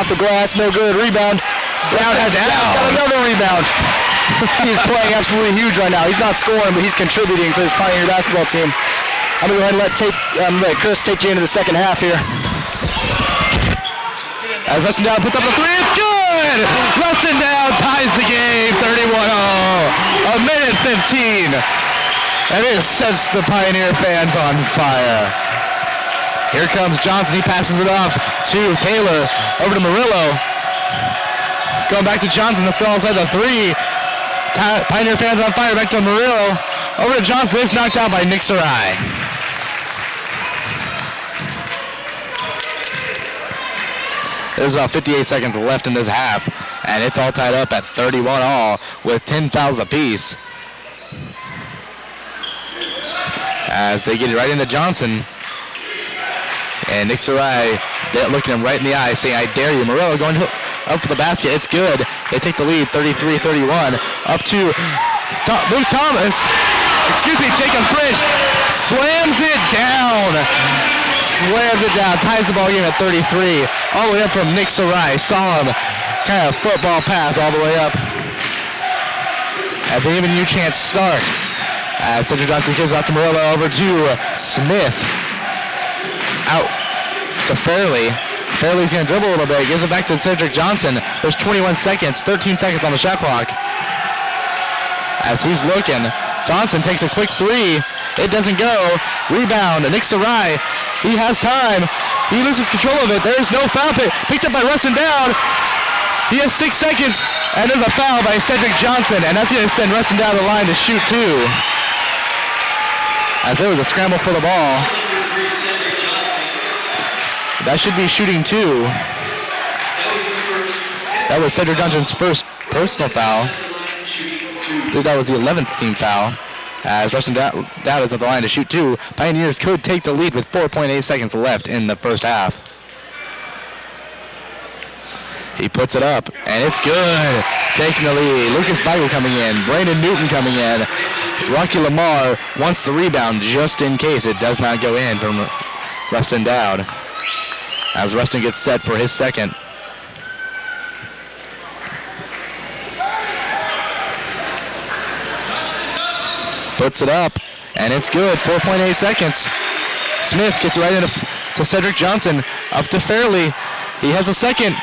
Off the glass, no good. Rebound. Down. Got another rebound. He's playing absolutely huge right now. He's not scoring, but he's contributing for his Pioneer basketball team. I'm going to go ahead and let Chris take you into the second half here. As Ruston Down puts up a three, it's good! Ruston Down ties the game, 31-0. A minute 15. And it sets the Pioneer fans on fire. Here comes Johnson, he passes it off to Taylor, over to Murillo. Going back to Johnson, that's still outside the three. Pioneer fans on fire, back to Murillo. Over to Johnson, it's knocked out by Nick Sarai. There's about 58 seconds left in this half, and it's all tied up at 31-all with 10 fouls apiece. As they get it right into Johnson. And Nick Sarai looking him right in the eye, saying, I dare you. Murillo going up for the basket. It's good. They take the lead, 33-31. Up to Luke Thomas. Jacob Frisch slams it down. Ties the ball game at 33. All the way up from Nick Sarai. Saw him kind of football pass all the way up. At the MNU chance start. Cedric Johnson gives out to Murillo, over to Smith. Out to Fairley. Fairley's going to dribble a little bit. Gives it back to Cedric Johnson. There's 21 seconds, 13 seconds on the shot clock. As he's looking, Johnson takes a quick three. It doesn't go. Rebound, Nick Sarai. He has time. He loses control of it. There's no foul. Picked up by Ruston Down. He has 6 seconds, and there's a foul by Cedric Johnson, and that's going to send Ruston down the line to shoot two. As there was a scramble for the ball. That should be shooting two. That was Cedric Johnson's first personal foul. I believe that was the 11th team foul. As Ruston Down is at the line to shoot two. Pioneers could take the lead with 4.8 seconds left in the first half. He puts it up, and it's good. Taking the lead. Lucas Beigel coming in. Brandon Newton coming in. Rocky Lamar wants the rebound just in case it does not go in from Ruston Dowd. As Ruston gets set for his second. Puts it up, and it's good. 4.8 seconds. Smith gets right into to Cedric Johnson. Up to Fairley. He has a second.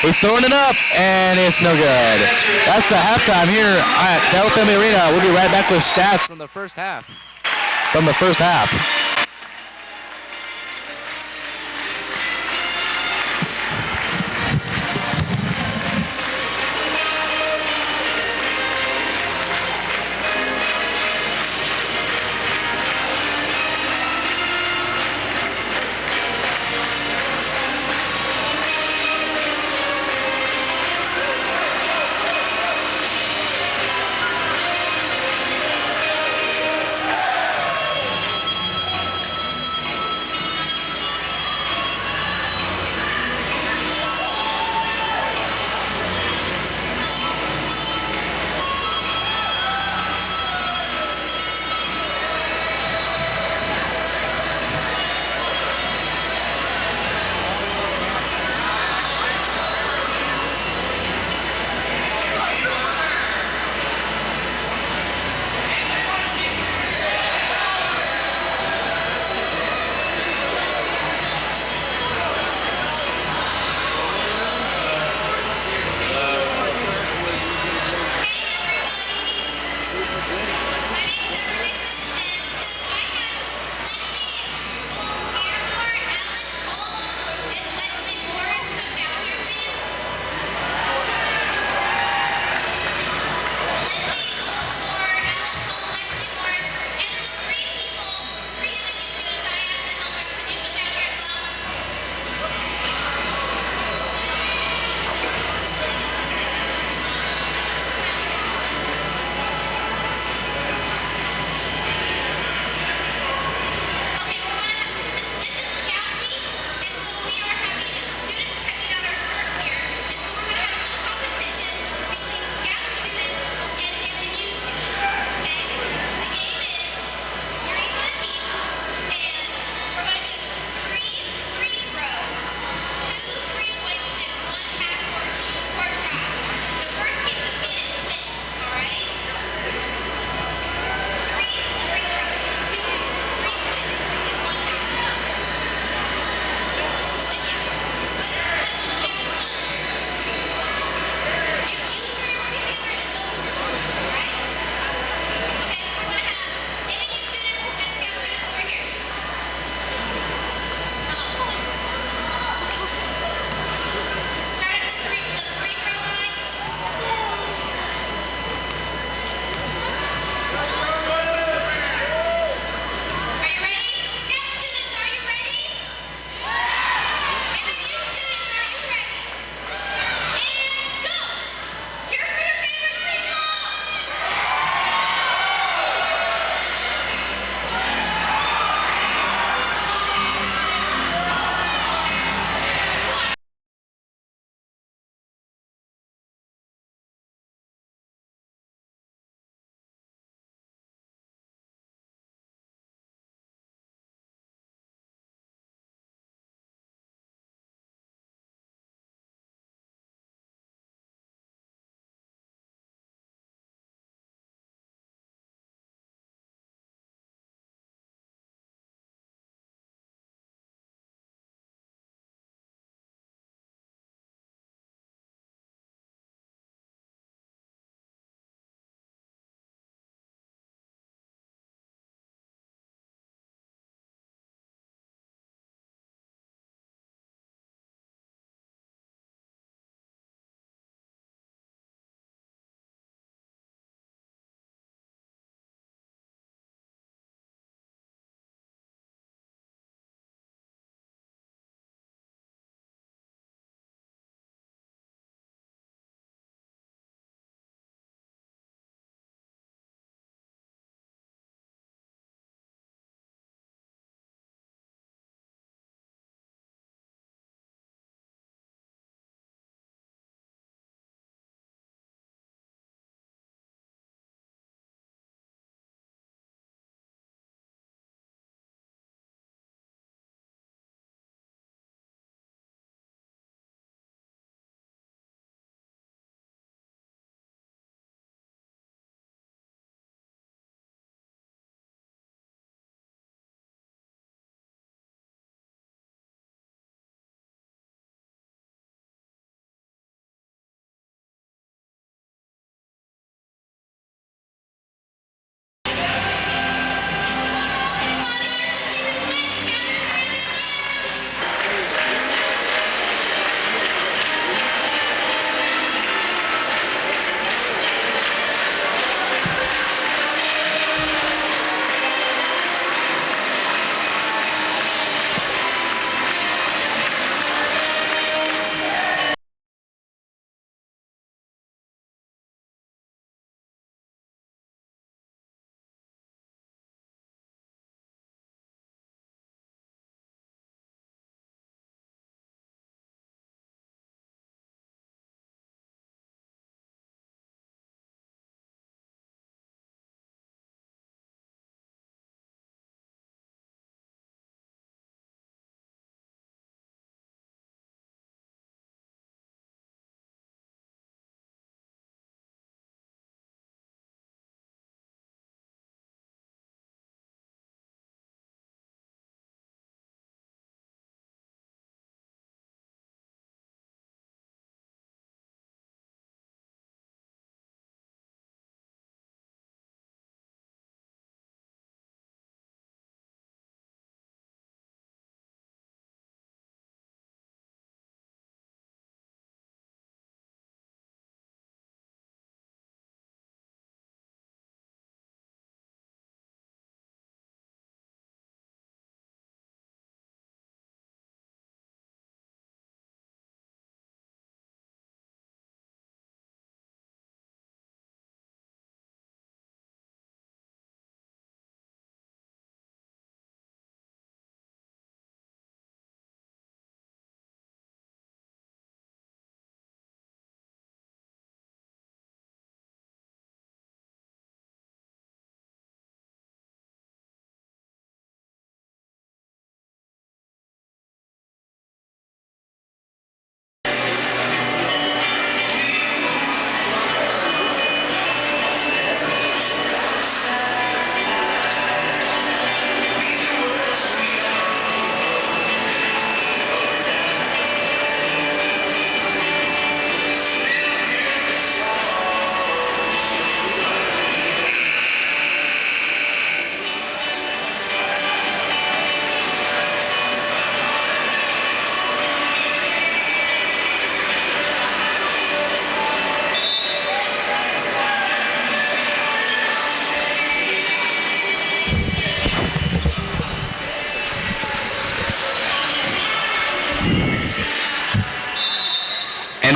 He's throwing it up, and it's no good. That's the halftime here at Cal Family Arena. We'll be right back with stats from the first half.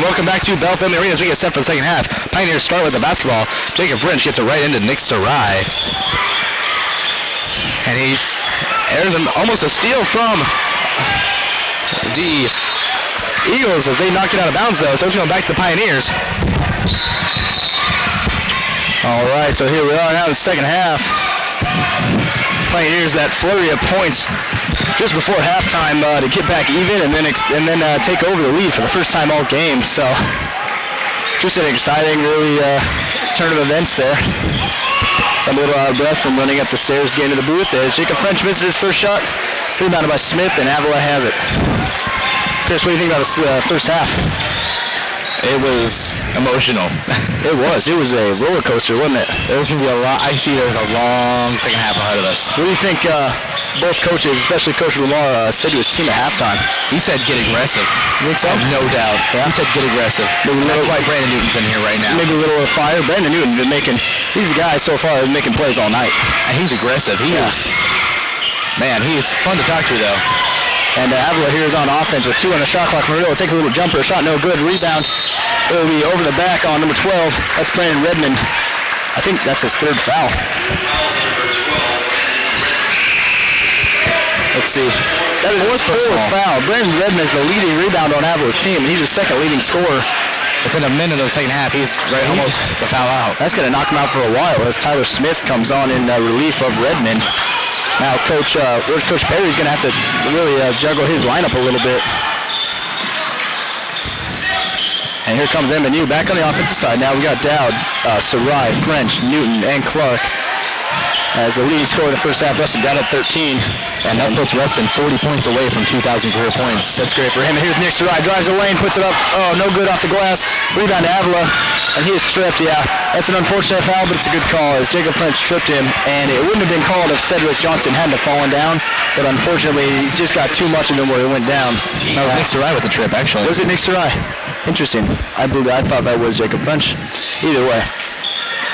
And welcome back to Bell Family Arena as we get set for the second half. Pioneers start with the basketball. Jacob French gets it right into Nick Sarai. And he airs almost a steal from the Eagles as they knock it out of bounds, though. So it's going back to the Pioneers. All right, so here we are now in the second half. Pioneers that flurry of points just before halftime to get back even and then take over the lead for the first time all game. So just an exciting, really turn of events there. So I'm a little out of breath from running up the stairs getting to the booth as Jacob French misses his first shot. Rebounded by Smith, and Avila has it. Chris, what do you think about this first half? It was emotional. It was a roller coaster, wasn't it? There's going to be a lot. I see there's a long second half ahead of us. What do you think both coaches, especially Coach Lamar, said to his team at halftime? He said get aggressive. You think so? No doubt. Yeah. He said get aggressive. Maybe that's why Brandon Newton's in here right now. Maybe a little fire. Brandon Newton been he's the guy so far who's making plays all night. And he's aggressive. He is. Man, he's fun to talk to, though. And Avila here is on offense with 2 on the shot clock. Murillo takes a little jumper, shot no good, rebound. It'll be over the back on number 12. That's Brandon Redmond. I think that's his third foul. Let's see. That is his fourth foul. Brandon Redmond is the leading rebounder on Avila's team, and he's the second leading scorer. Within a minute of the second half, he's almost the foul out. That's going to knock him out for a while as Tyler Smith comes on in relief of Redmond. Now Coach Perry's going to have to really juggle his lineup a little bit. And here comes MNU back on the offensive side. Now we got Dowd, Sarai, French, Newton, and Clark. As the leading scorer in the first half, Rustin got up 13. And that puts Rustin 40 points away from 2,000 career points. That's great for him. And here's Nick Sarai, drives the lane, puts it up. Oh, no good off the glass. Rebound to Avila. And he is tripped, yeah. That's an unfortunate foul, but it's a good call as Jacob French tripped him. And it wouldn't have been called if Cedric Johnson hadn't have fallen down. But unfortunately, he just got too much of him where he went down. That was Nick Sarai with the trip, actually. Was it Nick Sarai? Interesting. I thought that was Jacob French. Either way,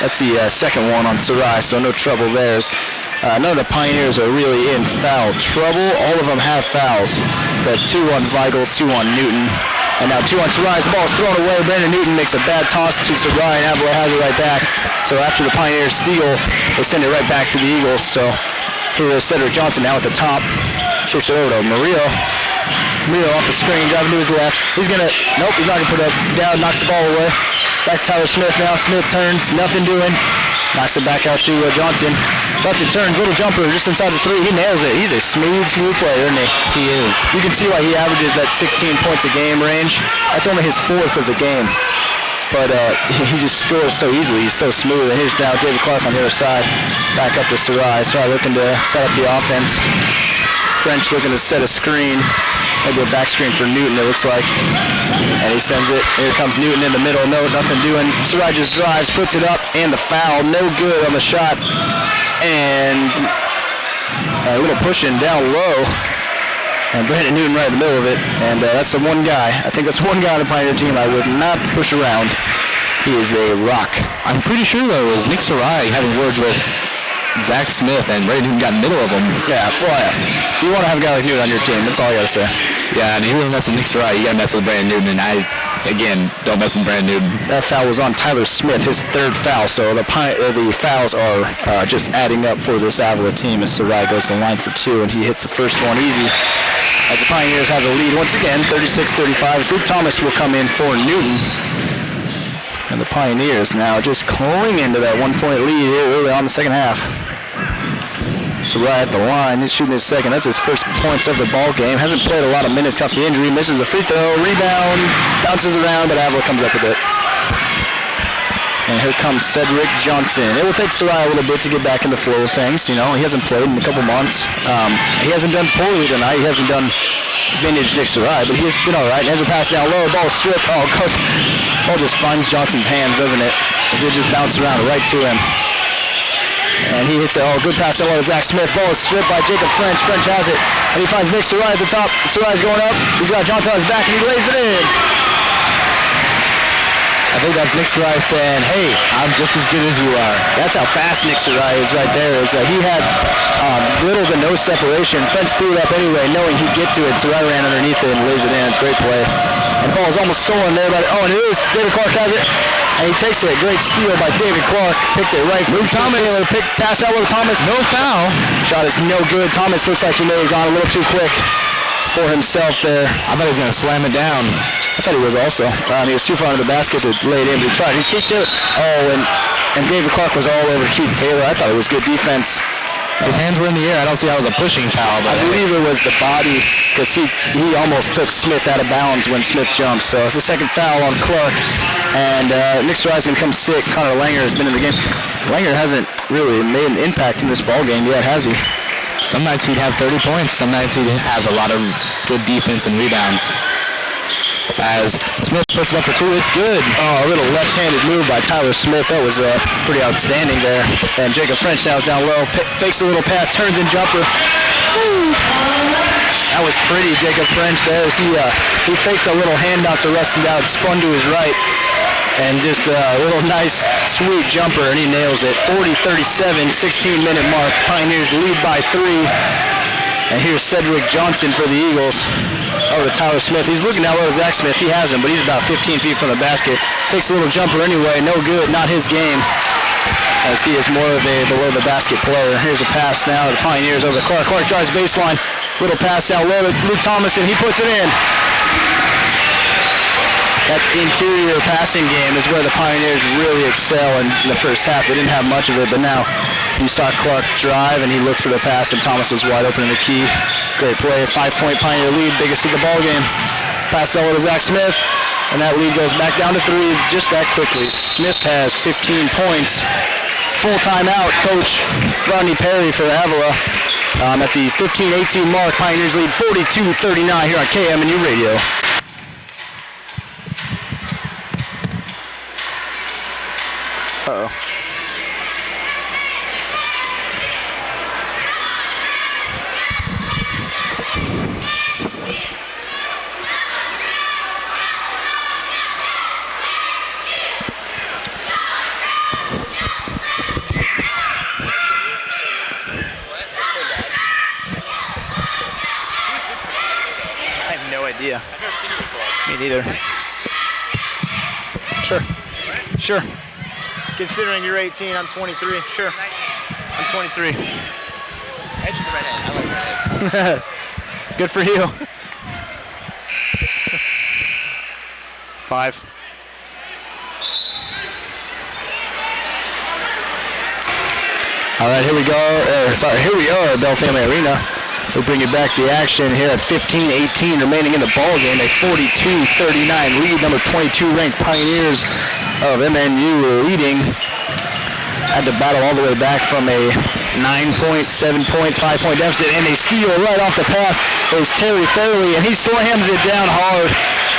that's the second one on Sarai, so no trouble there. None of the Pioneers are really in foul trouble. All of them have fouls. But 2 on Weigel, 2 on Newton. And now 2 on Sarai. The ball is thrown away. Brandon Newton makes a bad toss to Sarai, and Avila has it right back. So after the Pioneers steal, they send it right back to the Eagles. So here is Cedric Johnson now at the top. Chase it over to Murillo. Murillo off the screen, driving to his left. He's going to, nope, he's not going to put it down, knocks the ball away. Back to Tyler Smith now. Smith turns, nothing doing. Knocks it back out to Johnson. Left it turns, little jumper just inside the 3. He nails it. He's a smooth player, isn't he? He is. You can see why he averages that 16 points a game range. That's only his 4th of the game. But he just scores so easily. He's so smooth. And here's now David Clark on the other side. Back up to Sarai. Sarai looking to set up the offense. French looking to set a screen. Maybe a back screen for Newton, it looks like. And he sends it. Here comes Newton in the middle. No, nothing doing. Sarai just drives, puts it up, and the foul. No good on the shot. And a little pushing down low. And Brandon Newton right in the middle of it. And that's the one guy. I think that's one guy on the Pioneer team I would not push around. He is a rock. I'm pretty sure, though, it was Nick Sarai having words with Zach Smith, and Brandon Newton got in the middle of them. Yeah, well, you want to have a guy like Newton on your team. That's all I got to say. Yeah, and you really mess with Nick Sarai, you got to mess with Brandon Newton, and again, don't mess with Brandon Newton. That foul was on Tyler Smith, his 3rd foul, so the fouls are just adding up for this Avila team as Sarai goes to the line for 2, and he hits the first one easy. As the Pioneers have the lead once again, 36-35. As Luke Thomas will come in for Newton. And the Pioneers now just clinging to that 1-point lead here early on the second half. Sarai at the line, he's shooting his second. That's his first points of the ball game. Hasn't played a lot of minutes, got the injury, misses a free throw, rebound, bounces around, but Avila comes up with it. And here comes Cedric Johnson. It will take Sarai a little bit to get back in the flow of things. You know, he hasn't played in a couple months. He hasn't done poorly tonight. He hasn't done vintage Nick Sarai, but he has been all right. Has a pass down low, ball stripped. Oh, ball just finds Johnson's hands, doesn't it? As it just bounces around right to him. And he hits it. Oh, good pass down low to Zach Smith. Ball is stripped by Jacob French. French has it. And he finds Nick Sarai at the top. Sarai's going up. He's got Johnson on his back, and he lays it in. I think that's Nick Sarai saying, hey, I'm just as good as you are. That's how fast Nick Sarai is right there. He had little to no separation. French threw it up anyway, knowing he'd get to it. Sarai ran underneath it and lays it in. It's a great play. And the ball is almost stolen there, but and it is. David Clark has it. And he takes it. Great steal by David Clark. Picked it right. Luke Thomas. Pass out with Thomas. No foul. Shot is no good. Thomas looks like he may have gone a little too quick for himself there. I thought he was going to slam it down. I thought he was also. He was too far into the basket to lay it in, but he tried. He kicked it. And David Clark was all over Keith Taylor. I thought it was good defense. His hands were in the air. I don't see how it was a pushing foul. But I believe it was the body because he almost took Smith out of bounds when Smith jumped. So it's the second foul on Clark. And Nick Storazzi comes sick. Connor Langer has been in the game. Langer hasn't really made an impact in this ball game yet, has he? Some nights he'd have 30 points. Some nights he'd have a lot of good defense and rebounds. As Smith puts it up for two, it's good. Oh, a little left-handed move by Tyler Smith. That was pretty outstanding there. And Jacob French now is down low. Fakes a little pass, turns in jumper. That was pretty, Jacob French there. He faked a little handout to Rustin Dowd, spun to his right. And just a little nice, sweet jumper, and he nails it. 40-37, 16-minute mark. Pioneers lead by 3. And here's Cedric Johnson for the Eagles. Over to Tyler Smith. He's looking down low at Zach Smith. He has him, but he's about 15 feet from the basket. Takes a little jumper anyway. No good. Not his game. As he is more of a below-the-basket player. Here's a pass now to the Pioneers over to Clark. Clark drives baseline. Little pass out low to Luke Thomas, and he puts it in. That interior passing game is where the Pioneers really excel in the first half. They didn't have much of it, but now you saw Clark drive, and he looked for the pass, and Thomas was wide open in the key. Great play. 5-point Pioneer lead, biggest of the ball game. Pass over to Zach Smith, and that lead goes back down to 3 just that quickly. Smith has 15 points. Full timeout, Coach Rodney Perry for Avila. At the 15-18 mark, Pioneers lead 42-39 here on KMNU Radio. Uh-oh. I have no idea. I've never seen it before. Me neither. Sure. Sure. Considering you're 18, I'm 23. Sure. I'm 23. Edges are redhead. I like redheads. Good for you. 5. All right, here we go. Here we are at Bell Family Arena. We'll bring you back the action here at 15-18 remaining in the ball game. A 42-39 lead. Number 22 ranked Pioneers of MNU leading. Had to battle all the way back from a 9-point, 7-point, 5-point deficit, and a steal right off the pass is Terry Fairley, and he slams it down hard,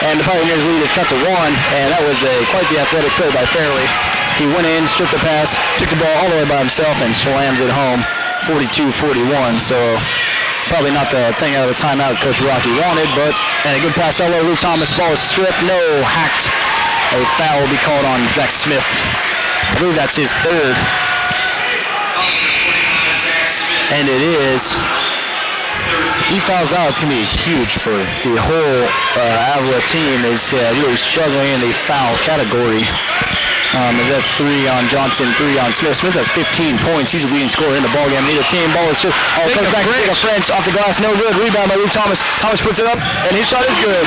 and the Pioneers lead is cut to 1, and that was quite the athletic play by Fairley. He went in, stripped the pass, took the ball all the way by himself, and slams it home, 42-41. So probably not the thing out of the timeout Coach Rocky wanted, but and a good pass out low. Luke Thomas, ball is stripped, no, hacked. A foul will be called on Zach Smith. I believe that's his 3rd. And it is. He fouls out. It's going to be huge for the whole Avila team is really struggling in the foul category. That's 3 on Johnson, 3 on Smith. Smith has 15 points. He's the leading scorer in the ballgame. Neither team. Ball is stripped. Comes back to Jacob French off the glass. No good. Rebound by Luke Thomas. Thomas puts it up, and his shot is good.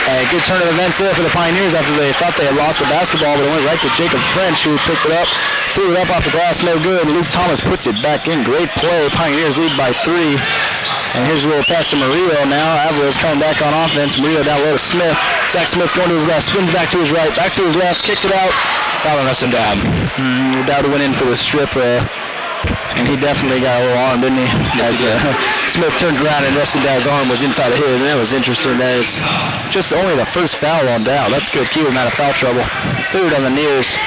A good turn of events there for the Pioneers after they thought they had lost the basketball, but it went right to Jacob French, who picked it up, threw it up off the glass, no good. Luke Thomas puts it back in. Great play. Pioneers lead by 3. And here's a little pass to Murillo now. Avila's coming back on offense. Murillo down low to Smith. Zach Smith's going to his left, spins back to his right, back to his left, kicks it out. Foul on Rustin Dowd. Dowd went in for the strip. And he definitely got a little arm, didn't he? As Smith turned around and Rustin Dowd's arm was inside of his, and that was interesting. That is just only the first foul on Dowd. That's good. Keep him out of foul trouble. 3rd on the nears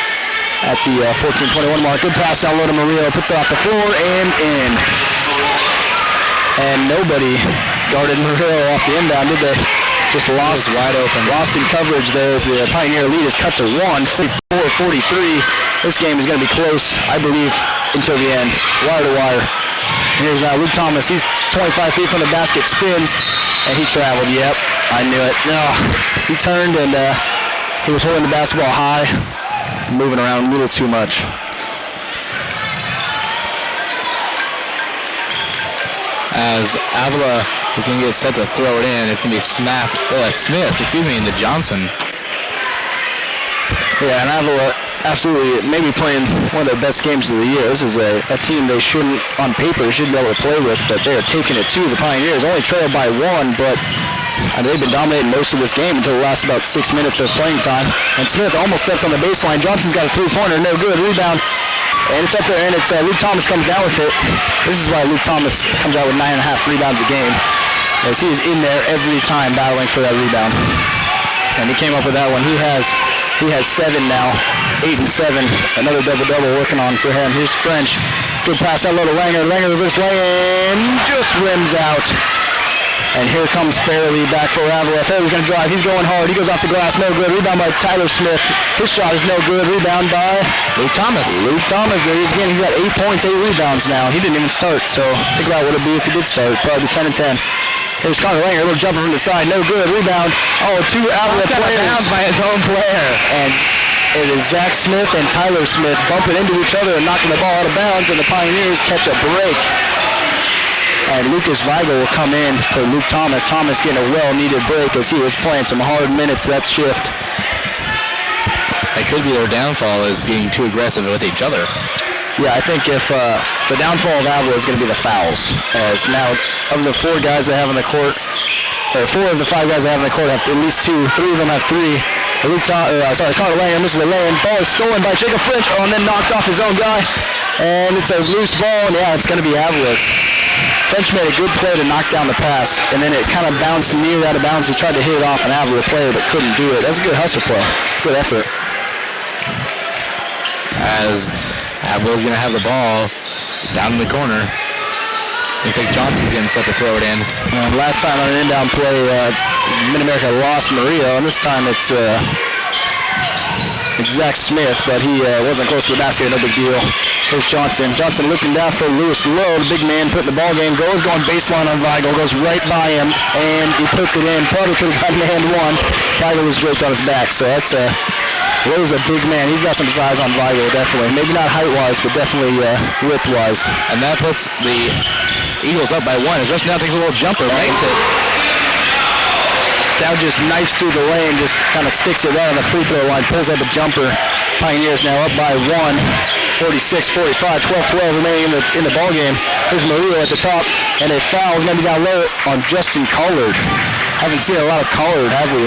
at the 14-21 mark. Good pass out low to Murillo. Puts it off the floor and in. And nobody guarded Murillo off the inbound, did they? Just lost wide open. Lost in coverage there as the Pioneer lead is cut to 1, 44-43. This game is going to be close, I believe, until the end. Wire to wire. Here's Luke Thomas. He's 25 feet from the basket, spins, and he traveled. Yep, I knew it. No, he turned and he was holding the basketball high, moving around a little too much. As Avila is going to get set to throw it in, it's going to be Smith, into Johnson. Yeah, and Avila absolutely maybe playing one of their best games of the year. This is a team they shouldn't, on paper, shouldn't be able to play with, but they are taking it to the Pioneers. Only trailed by 1, but they've been dominating most of this game until the last about 6 minutes of playing time. And Smith almost steps on the baseline. Johnson's got a three-pointer, no good. Rebound, and it's up there, and it's Luke Thomas comes down with it. This is why Luke Thomas comes out with 9.5 rebounds a game, as he is in there every time battling for that rebound. And he came up with that one. He has 7 now, 8 and 7. Another double-double working on for him. Here's French. Good pass out low to Langer. Langer reverse lane, just rims out. And here comes Fairley back for Avila. Fairley's going to drive. He's going hard. He goes off the glass. No good. Rebound by Tyler Smith. His shot is no good. Rebound by Luke Thomas. Luke Thomas. There he is again. He's got 8 points, 8 rebounds now. He didn't even start. So think about what it would be if he did start. Probably 10 and 10. Here's Connor Langer. A little jumper from the side. No good. Rebound. Oh, 2 Avila players. By his own player. And it is Zach Smith and Tyler Smith bumping into each other and knocking the ball out of bounds. And the Pioneers catch a break. And Lucas Weigel will come in for Luke Thomas. Thomas getting a well-needed break as he was playing some hard minutes that shift. That could be their downfall, is being too aggressive with each other. Yeah, I think if the downfall of Avila is going to be the fouls. As now, of the 4 guys they have on the court, or 4 of the 5 guys they have on the court have at least 2. 3 of them have 3. Connor Langer misses the lane. Ball is stolen by Jacob French, and then knocked off his own guy. And it's a loose ball, and yeah, it's going to be Avila's. French made a good play to knock down the pass, and then it kind of bounced near out of bounds. He tried to hit it off an Avila player, but couldn't do it. That's a good hustle play. Good effort. As Avila's going to have the ball down in the corner. Looks like Johnson's getting set to throw it in. Last time on an inbound play, Mid-America lost Murillo, and this time it's Zach Smith, but he wasn't close to the basket. No big deal. Here's Johnson. Johnson looking down for Lewis Lowe, the big man putting the ball game. Goes going baseline on Weigel, goes right by him, and he puts it in. Probably could have gotten hand 1. Weigel was draped on his back, so that's Lowe's a big man. He's got some size on Weigel, definitely. Maybe not height-wise, but definitely width-wise. And that puts the Eagles up by 1. As Rush now takes a little jumper, makes it. Dow just knifes through the lane, just kind of sticks it right on the free throw line, pulls up a jumper. Pioneers now up by 1, 46-45, 12-12 remaining in the ball game. Here's Murillo at the top, and a foul is going to be down low on Justin Collard. Haven't seen a lot of Collard, have we?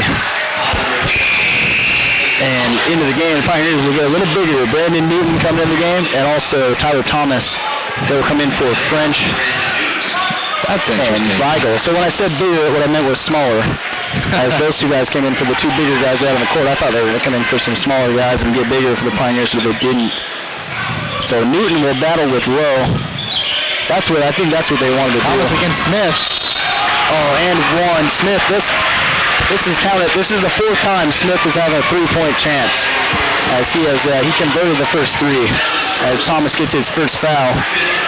And into the game, the Pioneers will get a little bigger. Brandon Newton coming in the game, and also Tyler Thomas. They'll come in for French. That's interesting. And Weigel. So when I said bigger, what I meant was smaller. As those 2 guys came in for the 2 bigger guys out on the court, I thought they were going to come in for some smaller guys and get bigger for the Pioneers, so they didn't. So Newton will battle with Lowe. I think that's what they wanted to do. Thomas against Smith. Oh, and 1. Smith, this is counted. This is the 4th time Smith has had a 3-point chance, as he converted the first 3. As Thomas gets his first foul,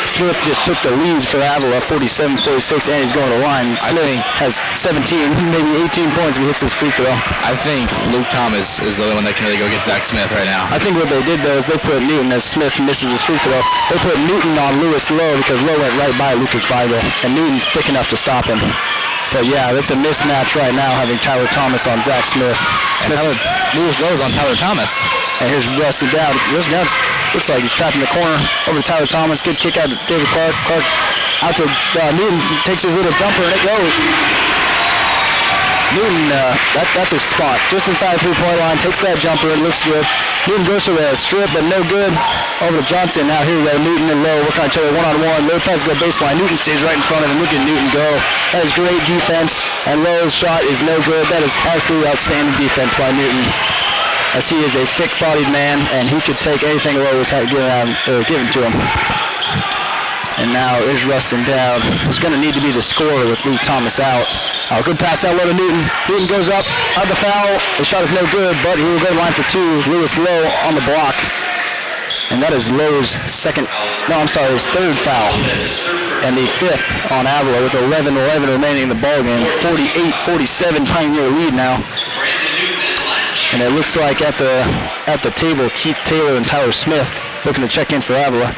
Smith just took the lead for Avila, 47-46, and he's going to the line. Smith has 17, maybe 18 points if he hits his free throw. I think Luke Thomas is the only one that can really go get Zach Smith right now. I think what they did, though, is they put Newton, as Smith misses his free throw, they put Newton on Lewis Lowe because Lowe went right by Lucas Weigel, and Newton's thick enough to stop him. But yeah, that's a mismatch right now, having Tyler Thomas on Zach Smith. And Lewis Lowe is on Tyler Thomas. And here's Rusty Dowd. Rusty Dowd looks like he's trapped in the corner. Over to Tyler Thomas. Good kick out to David Clark. Clark out to Newton. Takes his little jumper, and it goes. Newton, that's his spot. Just inside the 3-point line. Takes that jumper. It looks good. Newton goes for the strip, but no good. Over to Johnson. Now here we go. Newton and Lowe working on each other one-on-one. Lowe tries to go baseline. Newton stays right in front of him. Look at Newton go. That is great defense. And Lowe's shot is no good. That is absolutely outstanding defense by Newton, as he is a thick-bodied man, and he could take anything Lowe was given to him. And now is Rustin Dowd, who's going to need to be the scorer with Luke Thomas out. Good pass out low to Newton. Newton goes up, out the foul. The shot is no good, but he will go line for 2. Lewis Lowe on the block. And that is Lowe's his third foul. And the fifth on Avila with 11-11 remaining in the ballgame. 48-47 Pioneer lead now. And it looks like at the table, Keith Taylor and Tyler Smith looking to check in for Avila.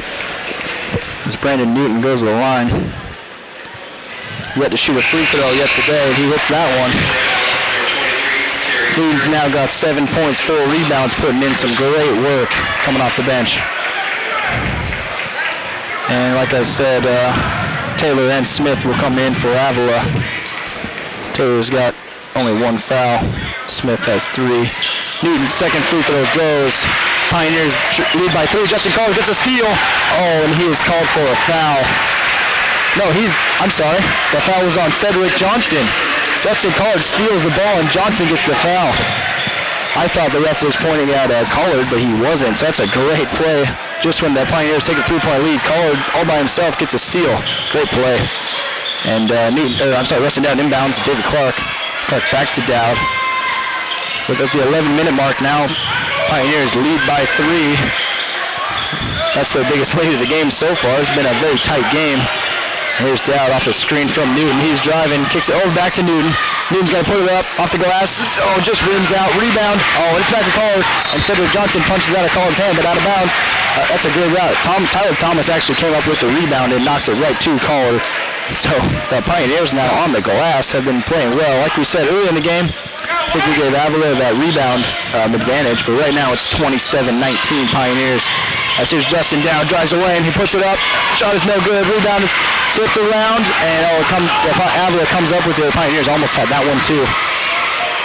As Brandon Newton goes to the line. Yet to shoot a free throw yet today, and he hits that one. Newton's now got 7 points, 4 rebounds, putting in some great work coming off the bench. And like I said, Taylor and Smith will come in for Avila. Taylor's got only 1 foul. Smith has 3. Newton's second free throw goes. Pioneers lead by 3. Justin Carter gets a steal. Oh, and he is called for a foul. No, I'm sorry. The foul was on Cedric Johnson. Justin Collard steals the ball and Johnson gets the foul. I thought the ref was pointing at Collard, but he wasn't. So that's a great play. Just when the Pioneers take a 3-point lead, Collard all by himself gets a steal. Great play. And Rustin Dowd inbounds. David Clark. Clark back to Dowd. At the 11-minute mark now, Pioneers lead by 3. That's their biggest lead of the game so far. It's been a very tight game. Here's Dowd off the screen from Newton. He's driving, kicks it over back to Newton. Newton's going to put it up off the glass. Oh, just rims out. Rebound. Oh, it's back to Collard. And Cedric Johnson punches out of Collard's hand, but out of bounds. That's a good route. Tyler Thomas actually came up with the rebound and knocked it right to Collard. So the Pioneers now on the glass have been playing well. Like we said earlier in the game, I think we gave Avila that rebound advantage, but right now it's 27-19 Pioneers. As here's Justin Dowd, drives away, and he puts it up. Shot is no good. Rebound is tipped around, and Avila comes up with it. The Pioneers almost had that one too.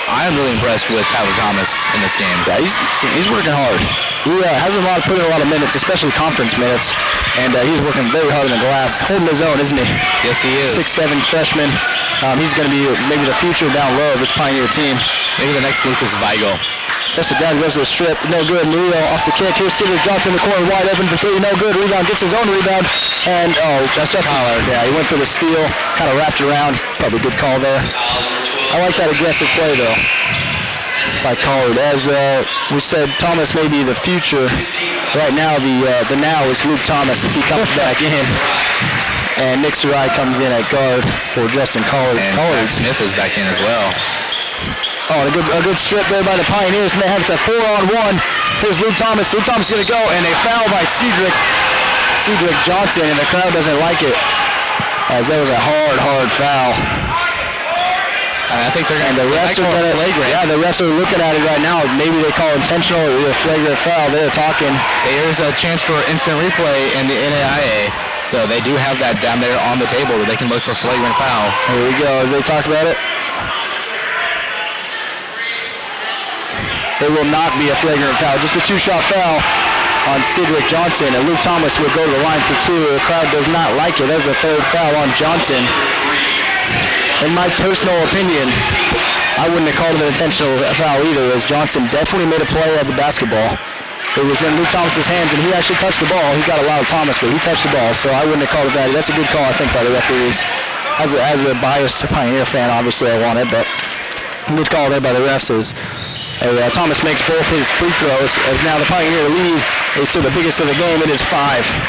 I'm really impressed with Tyler Thomas in this game. Yeah, he's working hard. He hasn't put in a lot of minutes, especially conference minutes, and he's working very hard on the glass, holding his own, isn't he? Yes, he is. 6'7" freshman. He's going to be maybe the future down low of this Pioneer team. Maybe the next Lucas Weigel. Justin Dowd goes to the strip. No good. Murillo off the kick. Here's Cedric Johnson in the corner, wide open for 3. No good. Rebound. Gets his own rebound. And, that's Justin Collard. Yeah, he went for the steal. Kind of wrapped around. Probably a good call there. I like that aggressive play, though, by Collard. As we said, Thomas may be the future. Right now, the now is Luke Thomas as he comes back in. And Nick Sarai comes in at guard for Justin Collard. And Collard Smith is back in as well. Oh, a good strip there by the Pioneers, and they have it to 4-on-1. Here's Luke Thomas. Luke Thomas is going to go, and a foul by Cedric Johnson, and the crowd doesn't like it, as that was a hard foul. I think they're going to. The refs are going to. Yeah, the refs are looking at it right now. Maybe they call intentional or a flagrant foul. They're talking. There's a chance for instant replay in the NAIA, so they do have that down there on the table that they can look for flagrant foul. Here we go. As they talk about it. It will not be a flagrant foul, just a 2-shot foul on Cedric Johnson, and Luke Thomas will go to the line for 2. The crowd does not like it. That's a 3rd foul on Johnson. In my personal opinion, I wouldn't have called it an intentional foul either, as Johnson definitely made a play at the basketball. It was in Luke Thomas's hands, and he actually touched the ball. He got a lot of Thomas, but he touched the ball, so I wouldn't have called it that. That's a good call, I think, by the referees. As a biased Pioneer fan, obviously I want it, but a good call there by the refs is Thomas makes both his free throws, as now the Pioneer lead is to the biggest of the game. It is 5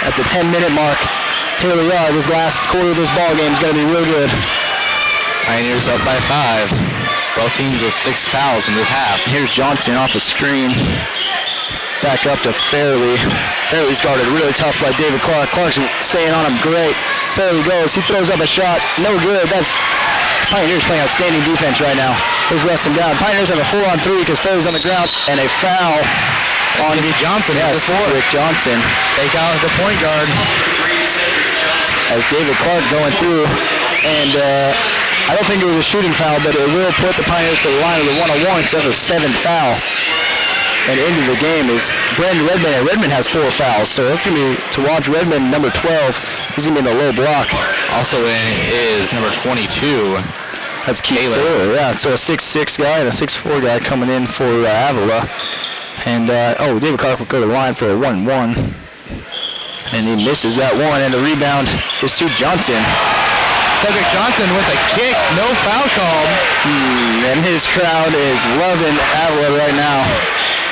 at the 10-minute mark. Here we are. This last quarter of this ball game is going to be real good. Pioneers up by 5. Both teams with 6 fouls in this half. Here's Johnson off the screen. Back up to Fairley. Fairley's guarded really tough by David Clark. Clark's staying on him great. Fairley goes. He throws up a shot. No good. That's Pioneers playing outstanding defense right now. Here's Rustin Dowd. Pioneers have a 4-on-3 because Fairley's on the ground, and a foul on Johnson. Yes, Rick Johnson. Take out the point guard. As David Clark going through, and I don't think it was a shooting foul, but it will put the Pioneers to the line of the 1-on-1 because that's a 7th foul. And into the game is Brandon Redmond, and Redmond has 4 fouls, so that's going to be, to watch Redmond, number 12, he's going to be in the low block. Also in is number 22. That's Keith Taylor. Yeah, so a 6'6" guy and a 6'4" guy coming in for Avila. And, David Clark will go to the line for a 1-1. And he misses that one, and the rebound is to Johnson. Cedric Johnson with a kick, no foul call. And his crowd is loving Avila right now.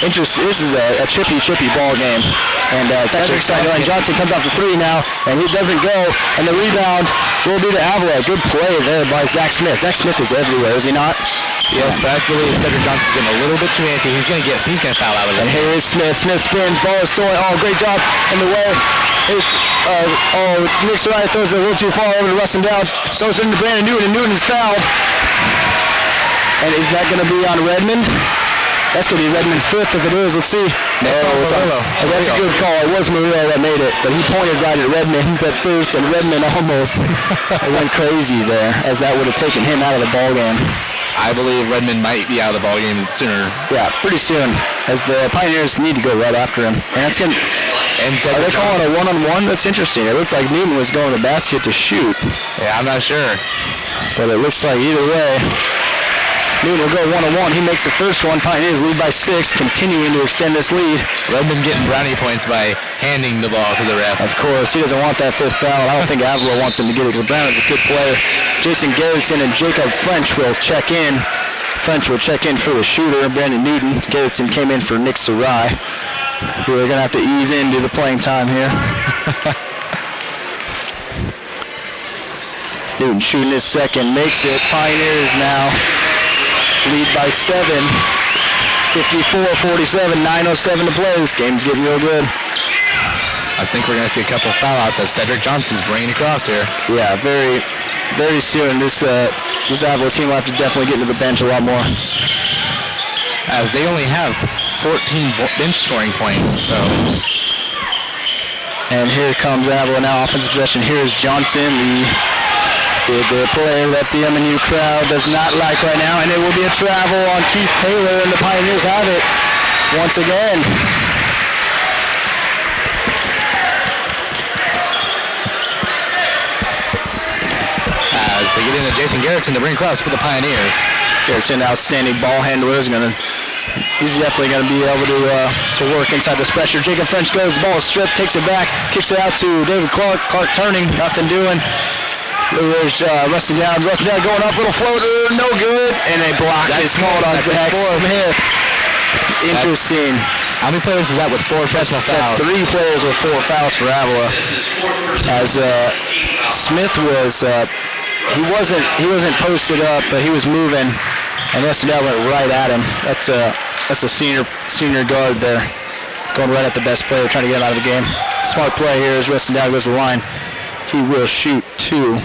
This is a chippy ball game. And it's actually exciting. And Johnson comes off the 3 now, and he doesn't go. And the rebound will be to Avila. Good play there by Zach Smith. Zach Smith is everywhere, is he not? Yes, but I believe Cedric Johnson's getting a little bit too antsy. He's gonna foul out of it. And here is Smith. Smith spins, ball is stolen. Oh, great job in the way. Here's, Nick Sarai throws it a little too far over to Rustin Down. Throws it into Brandon Newton, and Newton is fouled. And is that gonna be on Redmond? That's going to be Redmond's 5th if it is. Let's see. No, that's a good call. It was Murillo that made it, but he pointed right at Redmond at first, and Redmond almost went crazy there, as that would have taken him out of the ball game. I believe Redmond might be out of the ball game sooner. Yeah, pretty soon, as the Pioneers need to go right after him. And that's going. And so are they calling a one-on-one? That's interesting. It looked like Newton was going to the basket to shoot. Yeah, I'm not sure. But it looks like either way. Newton will go one-on-one. He makes the first one. Pioneers lead by 6, continuing to extend this lead. Redmond getting brownie points by handing the ball to the ref. Of course, he doesn't want that 5th foul. I don't think Avila wants him to get it because Brown is a good player. Jason Gerritsen and Jacob French will check in. French will check in for the shooter, Brandon Newton. Gerritsen came in for Nick Sarai, who are going to have to ease into the playing time here. Newton shooting his second, makes it. Pioneers now lead by 7, 54-47, 9:07 to play. This game's getting real good. I think we're going to see a couple foul outs as Cedric Johnson's bringing across here. Yeah, very, very soon. This Avila team will have to definitely get to the bench a lot more. As they only have 14 bench scoring points, so. And here comes Avila now, offensive possession. Here's Johnson, the player that the MNU crowd does not like right now, and it will be a travel on Keith Taylor, and the Pioneers have it once again. As they get into Jason Gerritsen to bring across for the Pioneers. Gerritsen, outstanding ball handler, he's definitely going to be able to work inside this pressure. Jacob French goes, the ball is stripped, takes it back, kicks it out to David Clark. Clark turning, nothing doing. There's Rustin Down going up, little floater, no good, and a block is called on Zach Smith. Interesting. How many players is that with 4 personal fouls? That's 3 players with 4 fouls for Avila. As Smith was, he wasn't posted up, but he was moving, and Rustin Down went right at him. That's a senior guard there, going right at the best player, trying to get him out of the game. Smart play here as Rustin Down goes to the line. He will shoot 2.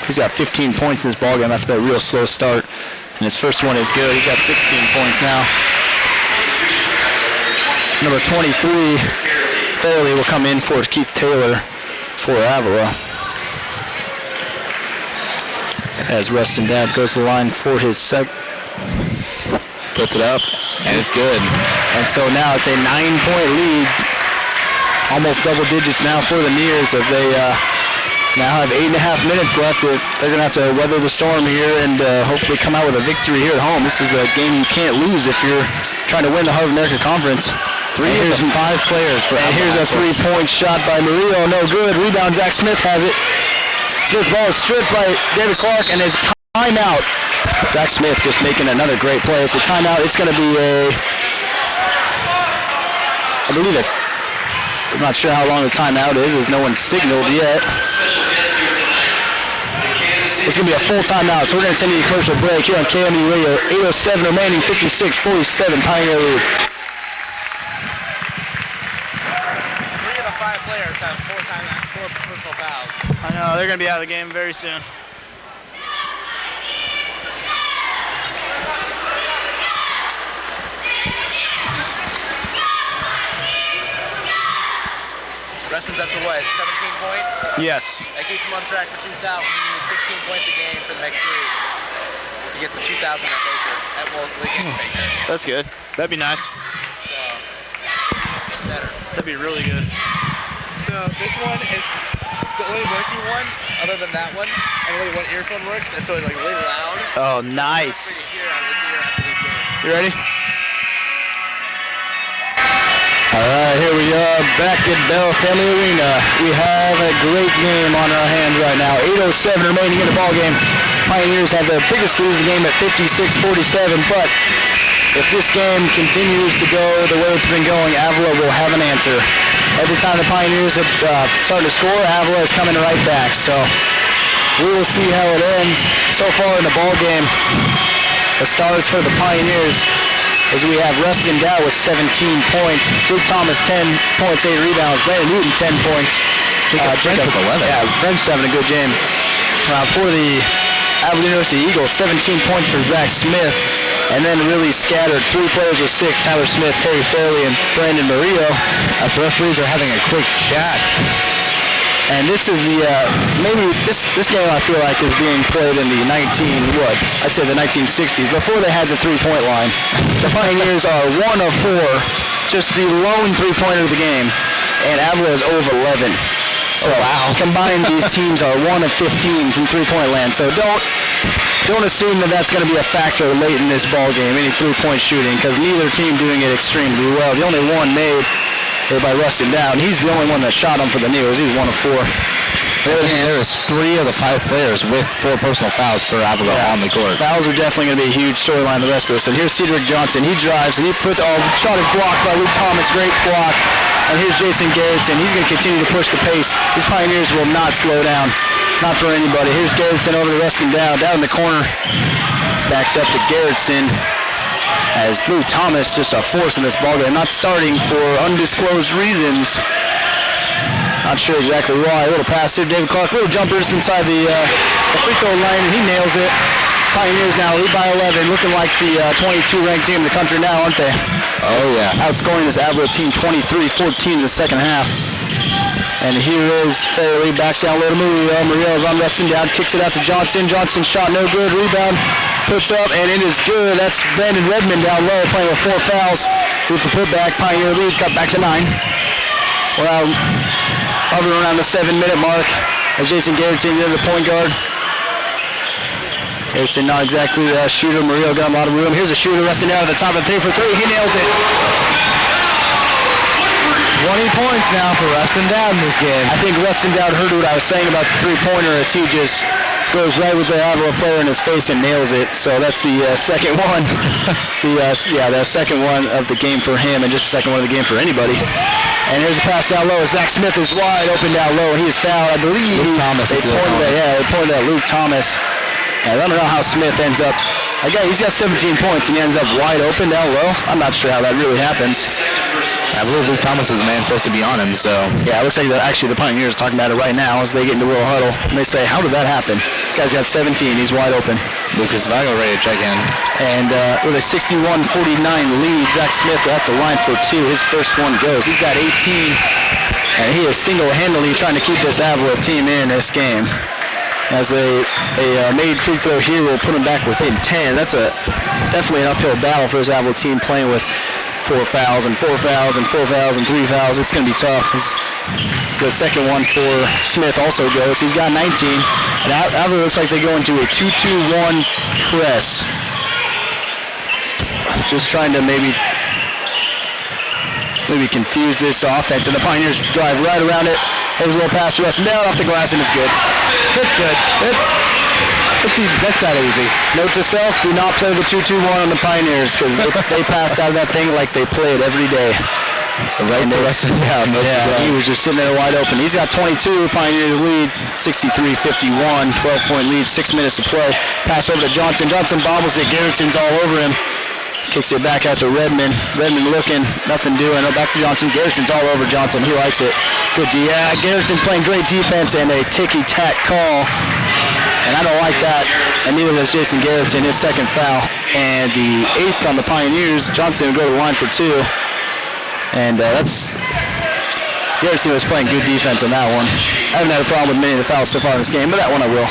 He's got 15 points in this ballgame after that real slow start. And his first one is good. He's got 16 points now. Number 23, Fairley, will come in for Keith Taylor for Avila. As Rustin Dad goes to the line for his puts it up, and it's good. And so now it's a 9-point lead. Almost double digits now for the Nears if they now have 8.5 minutes left. They're going to have to weather the storm here and hopefully come out with a victory here at home. This is a game you can't lose if you're trying to win the Heart of America Conference. Here's 5 players for and here's a 3-point shot by Murillo. No good. Rebound, Zach Smith has it. Smith ball is stripped by David Clark and his timeout. Zach Smith just making another great play. It's a timeout. It's going to be I believe it. I'm not sure how long the timeout is, as no one's signaled yet. It's going to be a full timeout, so we're going to send you a commercial break here on KMU Radio. 8:07 remaining, 56-47, Pioneer lead. 3 of the 5 players have 4 personal fouls. I know, they're going to be out of the game very soon. Reston's up to what, 17 points? Yes. That keeps him on track for 2,000. He needs 16 points a game for the next 3 to get the 2,000 at Baker, against Baker. That's good. That'd be nice. So, better. That'd be really good. So this one is the only working one, other than that one, and only one earphone works, and so it's like really loud. Oh, nice. So it's here after these games. You ready? All right, here we are back at Bell Family Arena. We have a great game on our hands right now. 8:07 remaining in the ball game. Pioneers have the biggest lead of the game at 56-47, but if this game continues to go the way it's been going, Avila will have an answer. Every time the Pioneers have started to score, Avila is coming right back. So we will see how it ends. So far in the ball game, the stars for the Pioneers as we have Rustin Dow with 17 points, Luke Thomas 10 points, 8 rebounds, Brandon Newton 10 points. Jacob with 11. Yeah, French having a good game. For the Avila University Eagles, 17 points for Zach Smith, and then really scattered. 3 players with 6, Tyler Smith, Terry Fairley, and Brandon Murillo. The referees are having a quick chat. And this is the, maybe this game I feel like is being played in the I'd say the 1960s, before they had the three-point line. The Pioneers are 1 of 4, just the lone three-pointer of the game, and Avila is 0 of 11. So combined, these teams are 1 of 15 from three-point land. So don't assume that that's going to be a factor late in this ball game, any three-point shooting, because neither team doing it extremely well. The only one made by Rustin Dow, and he's the only one that shot him for the Neos. He's 1 of 4. There is 3 of the 5 players with 4 personal fouls for Avila on the court. Fouls are definitely going to be a huge storyline the rest of this. And here's Cedric Johnson. He drives, and he puts, shot is blocked by Luke Thomas. Great block. And here's Jason Garrettson. He's going to continue to push the pace. These Pioneers will not slow down. Not for anybody. Here's Garrettson over to Rustin Dow. Down in the corner. Backs up to Garrettson. As Luke Thomas just a force in this ballgame. Not starting for undisclosed reasons. Not sure exactly why. A little pass here. David Clark. Little jumpers inside the free throw line, and he nails it. Pioneers now lead by 11, looking like the 22 ranked team in the country now, aren't they? Oh, yeah. Outscoring this Avila team 23-14 in the second half. And here is Fairley back down low to Murillo. Murillo's on Rustin Down, kicks it out to Johnson. Johnson shot no good. Rebound puts up, and it is good. That's Brandon Redmond down low, playing with 4 fouls. With the putback, Pioneer lead cut back to 9. We're out hovering around the 7-minute mark as Jason Garrettson into the point guard. Garrettson not exactly a shooter. Murillo got a lot of room. Here's a shooter, Rustin Down at the top of the 3 for 3. He nails it. 20 points now for Rustin Dow in this game. I think Rustin Dow heard what I was saying about the three-pointer as he just goes right with the Avila player in his face and nails it. So that's the second one. The second one of the game for him, and just the second one of the game for anybody. And here's a pass down low. Zach Smith is wide open down low, and he is fouled. I believe Luke Thomas they pointed at Luke Thomas. And I don't know how Smith ends up. He's got 17 points, and he ends up wide open down low. I'm not sure how that really happens. I believe Luke Thomas's man supposed to be on him, so. Yeah, it looks like actually the Pioneers are talking about it right now as they get into a little huddle. And they say, how did that happen? This guy's got 17. He's wide open. Lucas Vago ready to check in. And with a 61-49 lead, Zach Smith at the line for 2. His first one goes. He's got 18, and he is single-handedly trying to keep this Avila team in this game. As a made free throw here will put him back within 10. That's definitely an uphill battle for this Avila team playing with 4 fouls and 4 fouls and 4 fouls and 3 fouls. It's going to be tough. The second one for Smith also goes. He's got 19. And Avila looks like they go into a 2-2-1 press. Just trying to maybe confuse this offense. And the Pioneers drive right around it. Here's a little pass to Rustin Down off the glass, and it's good. It's good. That's not easy. Note to self, do not play the 2-2-1 on the Pioneers, because they passed out of that thing like they play it every day. Right to Rustin Down. He was just sitting there wide open. He's got 22. Pioneers lead 63-51. 12-point lead, 6 minutes to play. Pass over to Johnson. Johnson bobbles it. Garrettson's all over him. Kicks it back out to Redmond. Redmond looking, nothing doing. Oh, back to Johnson. Garrettson's all over Johnson. He likes it. Good D. Yeah, Garrettson's playing great defense and a ticky-tack call. And I don't like that. And neither does Jason Garrettson, his second foul. And the 8th on the Pioneers. Johnson will go to the line for 2. And Garrettson was playing good defense on that one. I haven't had a problem with many of the fouls so far in this game, but that one I will.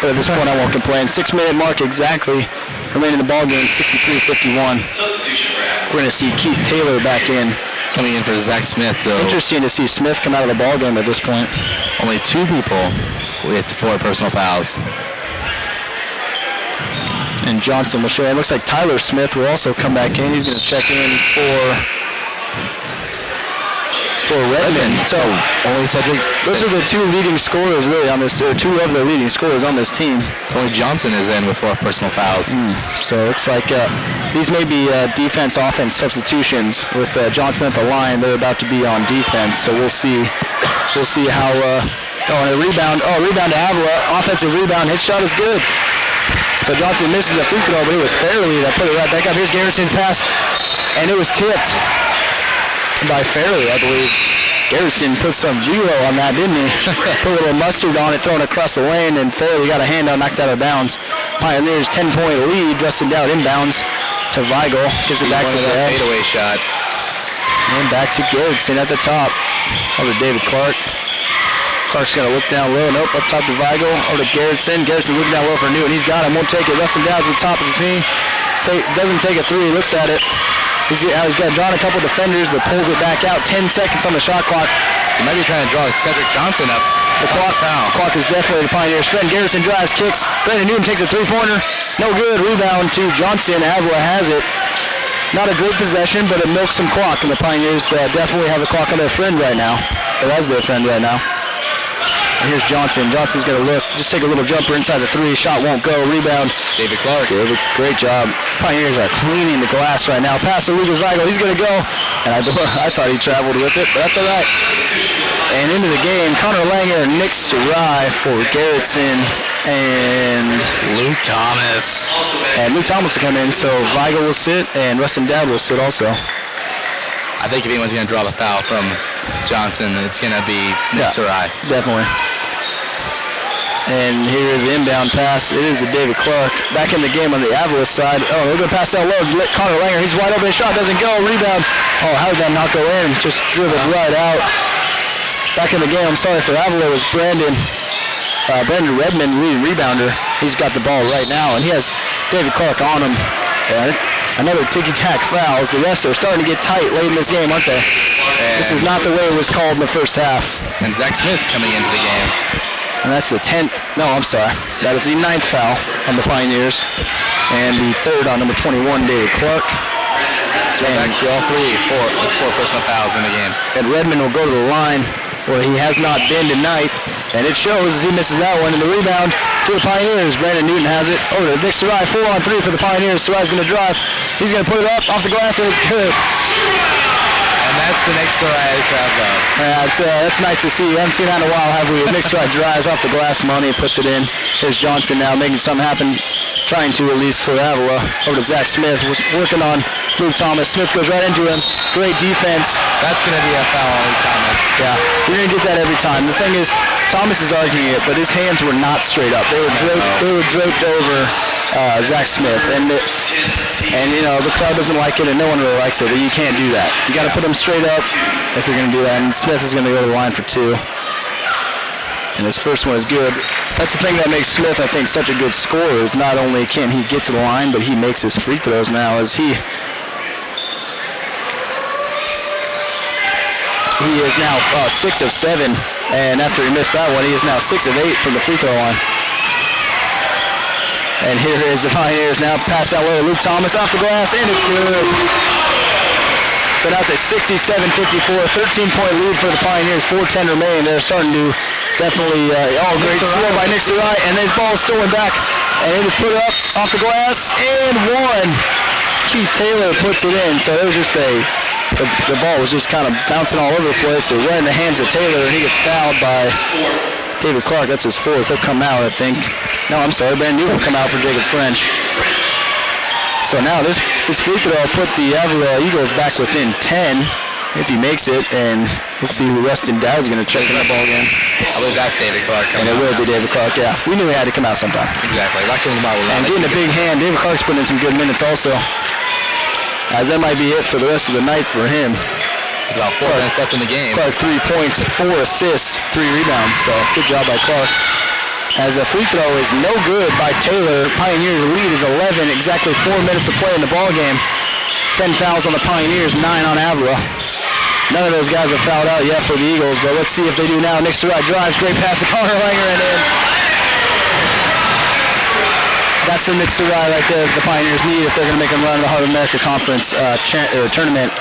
But at this point, I won't complain. 6-minute mark exactly. Remaining in the ball game, 63-51. We're going to see Keith Taylor back in. Coming in for Zach Smith, though. Interesting to see Smith come out of the ball game at this point. Only 2 people with 4 personal fouls. And Johnson will show. It looks like Tyler Smith will also come back in. He's going to check in for Redmond. So only Cedric. Those are the 2 leading scorers really on this, or 2 of the leading scorers on this team. So only Johnson is in with 4 personal fouls. So it looks like These may be defense-offense substitutions with Johnson at the line. They're about to be on defense, so we'll see. We'll see how. And a rebound. Oh, rebound to Avila. Offensive rebound. His shot is good. So Johnson misses the free throw, but it was Fairley that put it right back up. Here's Garrison's pass, and it was tipped by Fairley, I believe. Garrison put some Giro on that, didn't he? Put a little mustard on it, thrown across the lane, and Fairley got a hand on, knocked out of bounds. Pioneers 10-point lead. Justin Dowd inbounds to Weigel. Gives it back to that fadeaway shot. And back to Garrison at the top. Over to David Clark. Clark's going to look down low. Nope, up top to Weigel. Over to Garrison. Garrison looking down low for Newton. He's got him. Won't take it. Justin Dowd's at the top of the team. Doesn't take a three. Looks at it. He's got drawn a couple defenders, but pulls it back out. 10 seconds on the shot clock. He might be trying to draw Cedric Johnson up. The clock is definitely the Pioneers' friend. Garrison drives, kicks. Brandon Newton takes a three-pointer. No good. Rebound to Johnson. Avila has it. Not a great possession, but it milks some clock, and the Pioneers definitely have the clock on their friend right now. Or as their friend right now. And here's Johnson. Johnson's going to look. Just take a little jumper inside the three. Shot won't go. Rebound. David Clark. David, great job. Pioneers are cleaning the glass right now. Pass to Lucas Weigel. He's going to go. And I thought he traveled with it, but that's all right. And into the game, Connor Langer and Nick Sarai for Garrison and Luke Thomas. And Luke Thomas will come in, so Weigel will sit and Rustin Dowd will sit also. I think if anyone's going to draw the foul from Johnson, it's going to be Nick Sarai. Definitely. And here's the inbound pass. It is to David Clark. Back in the game on the Avila side. Oh, they're going to pass down low. Let Connor Langer. He's wide open. His shot doesn't go. Rebound. Oh, how did that not go in? Just driven right out. Back in the game, I'm sorry for Avila, was Brandon Redmond, leading rebounder. He's got the ball right now, and he has David Clark on him. And it's another ticky-tack foul as the refs are starting to get tight late in this game, aren't they? This is not the way it was called in the first half. And Zach Smith coming into the game. And that's the 10th. No, I'm sorry. That is the 9th foul on the Pioneers. And the 3rd on number 21, David Clark. So back to all four personal fouls in the game. And Redmond will go to the line where he has not been tonight. And it shows as he misses that one. And the rebound to the Pioneers. Brandon Newton has it. Over to Nick Sarai. 4-on-3 for the Pioneers. Sarai's going to drive. He's going to put it up off the glass, and it's good. And that's the Nick Sarai crowd though. Yeah, that's nice to see. We haven't seen that in a while, have we? Nick Sarai drives off the glass, money, puts it in. Here's Johnson now making something happen, trying to at least for Avila. Over to Zach Smith, working on Luke Thomas. Smith goes right into him. Great defense. That's going to be a foul on Luke Thomas. Yeah, you're going to get that every time. The thing is, Thomas is arguing it, but his hands were not straight up. They were draped over Zach Smith, and you know the crowd doesn't like it, and no one really likes it. But you can't do that. You got to put them straight up if you're going to do that. And Smith is going to go to the line for 2, and his first one is good. That's the thing that makes Smith, I think, such a good scorer. Is not only can he get to the line, but he makes his free throws now. As he is now 6 of 7, and after he missed that one, he is now 6 of 8 from the free throw line. And here is the Pioneers now pass out low to Luke Thomas off the glass, and it's good. So now it's a 67-54, 13-point lead for the Pioneers, 4:10 remain. They're starting to definitely, great steal by Nick Sarai, and his ball is stolen back, and it is put up off the glass, and one. Keith Taylor puts it in, so it was just the ball was just kind of bouncing all over the place. It went in the hands of Taylor, and he gets fouled by David Clark. That's his 4th. He'll come out, I think. No, I'm sorry. Brandon Newton will come out for Jacob French. So now this free throw will put the Avila Eagles back within 10 if he makes it. And let's see who Rustin Dowd's going to check in the ball game. I believe that's David Clark. And it will be David Clark, yeah. We knew he had to come out sometime. Exactly. And getting a big hand. David Clark's putting in some good minutes also. As that might be it for the rest of the night for him. About 4 minutes left in the game. Clark 3 points, 4 assists, 3 rebounds. So good job by Clark. As a free throw is no good by Taylor. Pioneers lead is 11, exactly 4 minutes to play in the ball game. 10 fouls on the Pioneers, 9 on Avila. None of those guys have fouled out yet for the Eagles, but let's see if they do now. Nick Sarai drives, great pass to Connor Langer, and in. That's the Nick Sarai right there that the Pioneers need if they're going to make them run the Heart of America Conference tournament.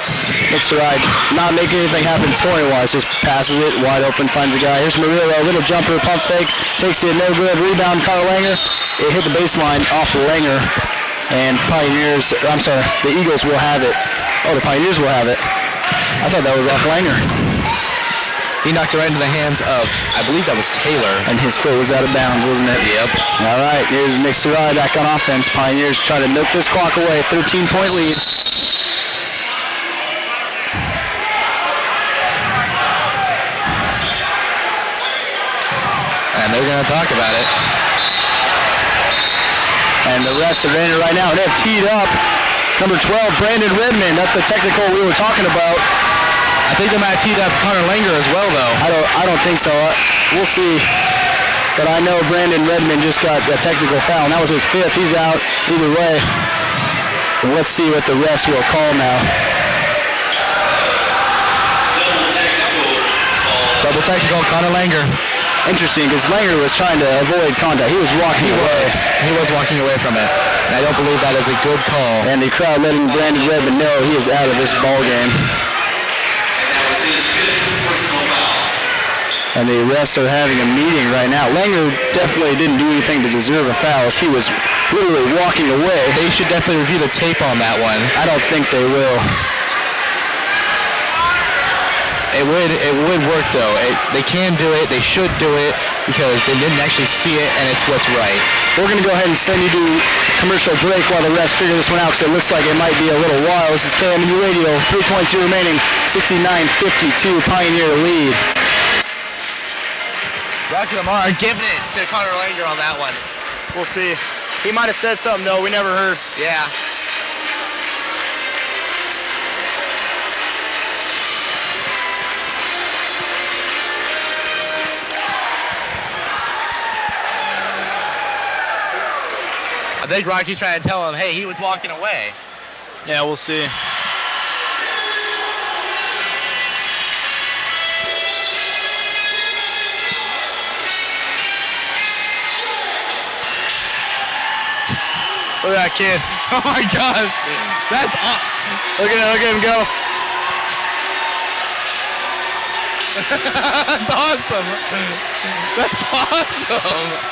Nick Sarai not making anything happen scoring-wise, just passes it, wide open, finds a guy. Here's Murillo, little jumper, pump fake, takes it, no good, rebound, Connor Langer. It hit the baseline off Langer, And Pioneers, I'm sorry, the Eagles will have it. Oh, the Pioneers will have it. I thought that was off Langer. He knocked it right into the hands of, I believe that was Taylor. And his foot was out of bounds, wasn't it? Yep. All right, here's Nick Sarai back on offense. Pioneers trying to milk this clock away. 13-point lead. And they're going to talk about it. And the refs are in it right now. They've teed up. Number 12, Brandon Redmond. That's the technical we were talking about. I think they might have teed up Connor Langer as well, though. I don't think so. We'll see. But I know Brandon Redmond just got a technical foul, and that was his 5th. He's out either way. And let's see what the refs will call now. Double technical, Connor Langer. Interesting, because Langer was trying to avoid contact. He was walking away. He was walking away from it. And I don't believe that is a good call. And the crowd letting Brandon Redmond know he is out of this ball game. And the refs are having a meeting right now. Langer definitely didn't do anything to deserve a foul. He was literally walking away. They should definitely review the tape on that one. I don't think they will. It would work though. They can do it. They should do it because they didn't actually see it, and it's what's right. We're going to go ahead and send you to commercial break while the refs figure this one out, because it looks like it might be a little while. This is KMNU Radio. 3:22 remaining. 69-52. Pioneer lead. Rocky Lamar giving it to Connor Langer on that one. We'll see. He might have said something, though. We never heard. Yeah. I think Rocky's trying to tell him, hey, he was walking away. Yeah, we'll see. Look at that kid. Oh my gosh. That's awesome. Look at him go. That's awesome. That's awesome.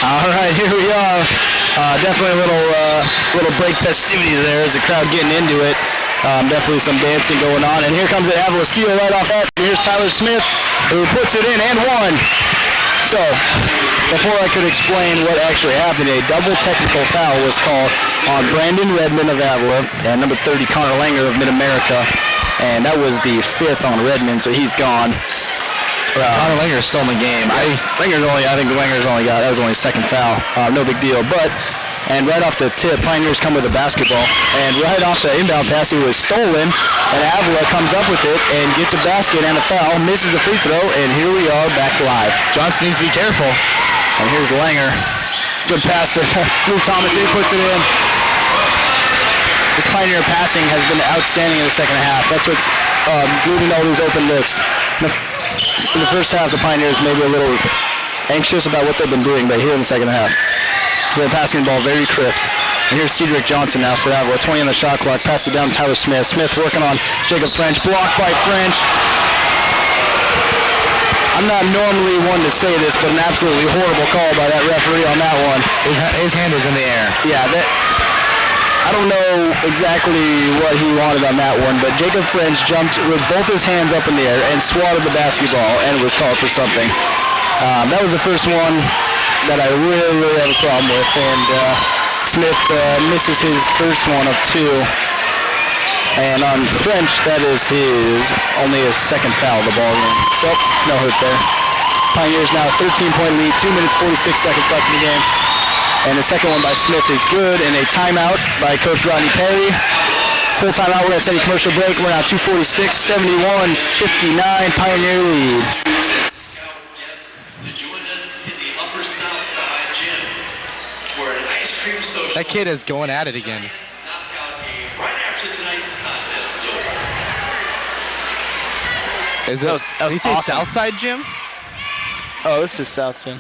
All right, here we are. Definitely a little break festivities there as the crowd getting into it. Definitely some dancing going on. And here comes an Avila steal right off that. Here's Tyler Smith, who puts it in and one. So, before I could explain what actually happened, a double technical foul was called on Brandon Redmond of Avila and number 30, Connor Langer of Mid-America. And that was the 5th on Redmond, so he's gone. Connor Langer is still in the game. I think Langer's only got, that was only his 2nd foul. No big deal. And right off the tip, Pioneers come with a basketball. And right off the inbound pass, it was stolen. And Avila comes up with it and gets a basket and a foul, misses a free throw, and here we are back live. Johnson needs to be careful. And here's Langer. Good pass to Luke Thomas. He puts it in. This Pioneer passing has been outstanding in the second half. That's what's leaving all these open looks. In the first half, the Pioneers may be a little anxious about what they've been doing, but here in the second half, they're passing the ball very crisp. And here's Cedric Johnson now for Avila. 20 on the shot clock. Passed it down to Tyler Smith. Smith working on Jacob French. Blocked by French. I'm not normally one to say this, but an absolutely horrible call by that referee on that one. His hand was in the air. Yeah, I don't know exactly what he wanted on that one, but Jacob French jumped with both his hands up in the air and swatted the basketball, and it was called for something. That was the first one that I really have a problem with, and Smith misses his first one of 2. And on French, that is only his 2nd foul of the ball game. So, no hurt there. Pioneers now 13-point lead, 2 minutes, 46 seconds left in the game. And the second one by Smith is good, and a timeout by Coach Rodney Perry. Full timeout, we're going to send a commercial break. We're now 2:46, 71-59, Pioneer lead. That kid is going at it again. Right after tonight's contest is over. Is it? That was Did he say awesome. Southside Gym? Oh, this is South Gym.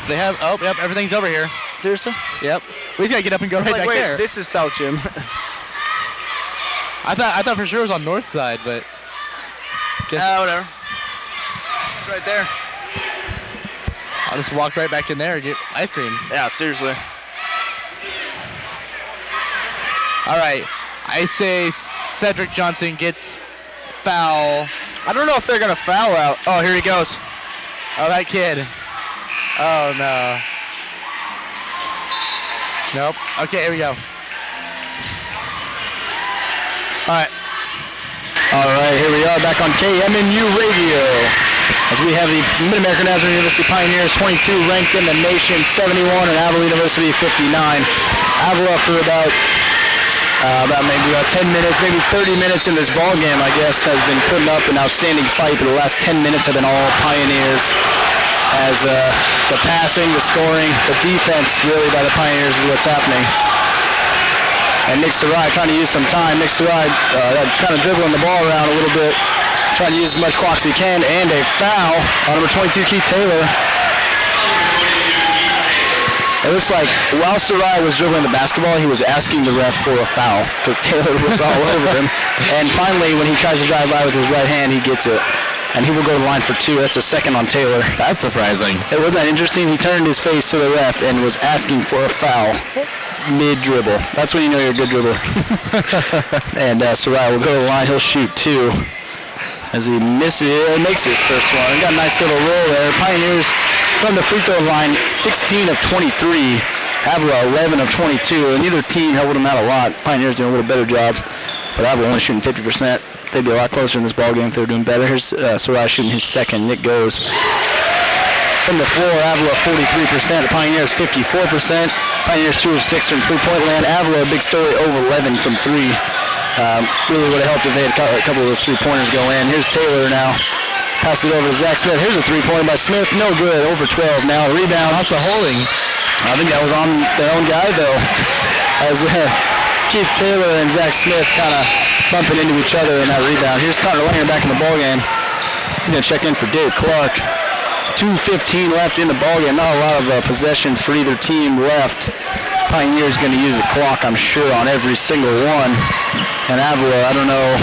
They have, oh, yep, everything's over here. Seriously? Yep. We just gotta get up and go right back wait, there. this is South Gym. I thought for sure it was on north side, but. Whatever. It's right there. I'll just walk right back in there and get ice cream. Yeah, seriously. All right. I say Cedric Johnson gets foul. I don't know if they're going to foul out. Oh, here he goes. Oh, that kid. Oh, no. Nope. Okay, here we go. All right, here we are back on KMNU Radio. As we have the Mid-American Nazarene University Pioneers 22 ranked in the nation, 71, and Avila University 59. Avila for about 10 minutes, maybe 30 minutes in this ball game, I guess, has been putting up an outstanding fight, but the last 10 minutes have been all Pioneers. As the passing, the scoring, the defense really by the Pioneers is what's happening. And Nick Sarai trying to use some time. Nick Sarai trying to dribble the ball around a little bit, trying to use as much clock as he can, and a foul on number 22, Keith Taylor. It looks like while Sarai was dribbling the basketball, he was asking the ref for a foul because Taylor was all over him. And finally, when he tries to drive by with his right hand, he gets it. And he will go to the line for two. That's a second on Taylor. That's surprising. It wasn't that interesting. He turned his face to the ref and was asking for a foul mid-dribble. That's when you know you're a good dribbler. And Sarai will go to the line. He'll shoot two. As he makes his first one. He got a nice little roll there. Pioneers from the free throw line, 16 of 23. Avila 11 of 22. And neither team helped them out a lot. Pioneers doing a little better job. But Avila only shooting 50%. They'd be a lot closer in this ball game if they were doing better. Here's Sarai shooting his second. Nick goes. From the floor, Avila 43%. The Pioneers 54%. Pioneers 2 of 6 from three-point land. Avila, big story, over 11 from three. Really would have helped if they had a couple of those three-pointers go in. Here's Taylor now. Pass it over to Zach Smith. Here's a three-pointer by Smith. No good. Over 12 now. Rebound. Lots of holding. I think that was on their own guy, though. As Keith Taylor and Zach Smith kind of bumping into each other in that rebound. Here's Connor Langer back in the ballgame. He's going to check in for Dave Clark. 2:15 left in the ballgame. Not a lot of possessions for either team left. Pioneers going to use the clock, I'm sure, on every single one. And Avila, I don't know,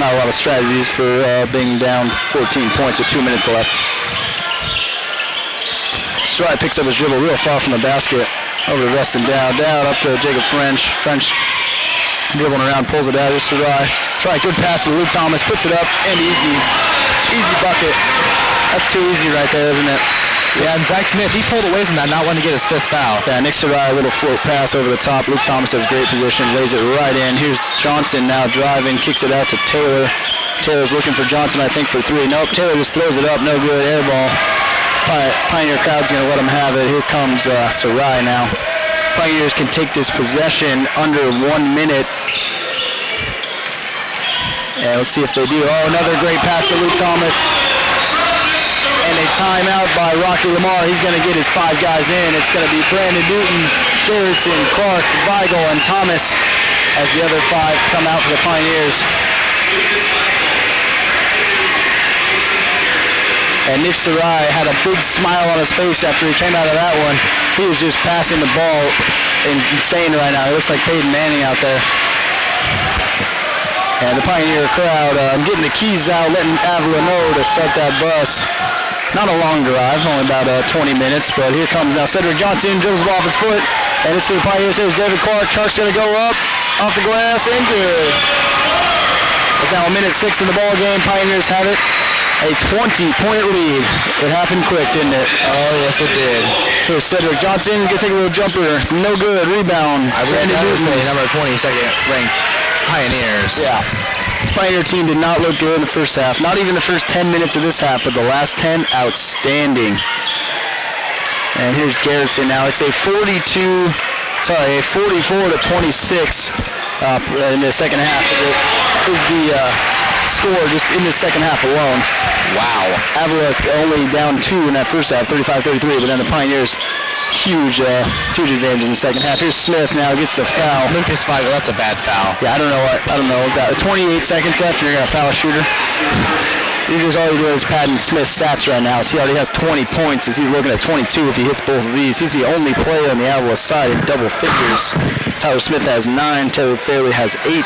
not a lot of strategies for being down 14 points with 2 minutes left. Stride picks up his dribble real far from the basket. Over to Rustin down up to Jacob French. French dribbling around, pulls it out. Here's Sarai. Try a good pass to Luke Thomas, puts it up, and easy bucket. That's too easy right there, isn't it? Yeah, and Zach Smith, he pulled away from that, not wanting to get his fifth foul. Yeah, Nick Sarai, a little float pass over the top. Luke Thomas has great position, lays it right in. Here's Johnson now driving, kicks it out to Taylor. Taylor's looking for Johnson, I think, for three. Nope, Taylor just throws it up, no good, air ball. Pioneer crowd's going to let him have it. Here comes Sarai now. Pioneers can take this possession under 1 minute. And let's see if they do. Oh, another great pass to Luke Thomas. And a timeout by Rocky Lamar. He's going to get his 5 guys in. It's going to be Brandon Newton, Gerritsen, Clark, Weigel, and Thomas as the other 5 come out for the Pioneers. And Nick Sarai had a big smile on his face after he came out of that one. He was just passing the ball insane right now. It looks like Peyton Manning out there. And the Pioneer crowd getting the keys out, letting Avila know to start that bus. Not a long drive, only about 20 minutes, but here comes now Cedric Johnson, dribbles the ball off his foot, and it's to the Pioneers. There's David Clark. Clark's going to go up, off the glass, and good. It's now 1:06 in the ball game. Pioneers have it. A 20-point lead. It happened quick, didn't it? Oh, yes, it did. Here's Cedric Johnson. Going to take a little jumper. No good. Rebound. I would say number 22nd ranked Pioneers. Yeah. Pioneer team did not look good in the first half. Not even the first 10 minutes of this half, but the last 10, outstanding. And here's Garrison now. It's a 44-26 in the second half. It is the score just in the second half alone. Wow. Avila only down 2 in that first half, 35-33, but then the Pioneers huge advantage in the second half. Here's Smith now, gets the foul. Lucas Weigel, that's a bad foul. Yeah, I don't know. About 28 seconds left and you're going to foul a shooter. Eagles already doing his padding Smith stats right now. So he already has 20 points as he's looking at 22 if he hits both of these. He's the only player on the Avila side in double figures. Tyler Smith has 9. Taylor Fairley has 8.